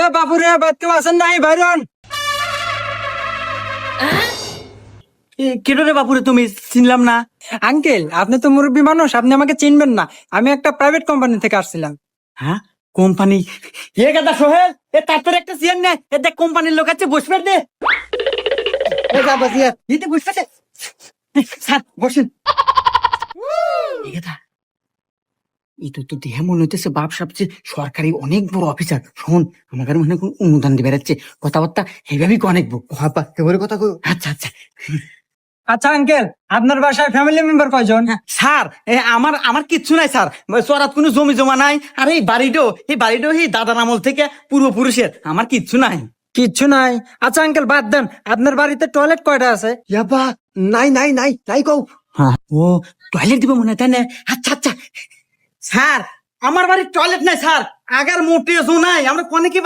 এ বাপুরে বাদ কেউ আছেন নাই বাইরন? কেন রে বাপুরে, তুমি চিনলাম না। আঙ্কেল, আপনি তো মুরব্বী মানুষ, আপনি আমাকে চিনবেন না। আমি একটা প্রাইভেট কোম্পানি থেকে আসছিলাম। হ্যাঁ, কোম্পানি? এ গাদা সোহেল, এ তারপরে একটা চেয়ার নে, এ দেখ কোম্পানির লোক আছে, বসবে দে। এ যা বসিয়া দিতে বসবে দে। স্যার বসেন। এ গাদা, এই তো দেহে মনে হইতেছে বাপ সবচেয়ে সরকারি অনেক বড় অফিসার। শোন, আমাকে মনে হয় কোন অনুদান দিয়ে বেড়াচ্ছে, কথাবার্তা এইভাবেই অনেক হাপা এবারে কথা কই। আচ্ছা আচ্ছা। আচ্ছা আঙ্কেল, আপনার বাসায় ফ্যামিলি মেম্বার কয়জন? স্যার, আমার আমার কিচ্ছু নাই স্যার, চরাত কোনো জমি জমা নাই। আর এই বাড়িটাও এই দাদার আমল থেকে পূর্বপুরুষের, আমার কিচ্ছু নাই। কিচ্ছু নাই? আচ্ছা আঙ্কেল, বাদ দেন। আপনার বাড়িতে টয়লেট কয়টা আছে? ইয়াবা, নাই নাই নাই নাই কও। হ্যাঁ, ও টয়লেট দিব মনে হয়, তাই না? আচ্ছা আচ্ছা। স্যার, আমার বাড়ির টয়লেট নাই স্যার, আগার মোটেও নাই, আমরা কোনে কি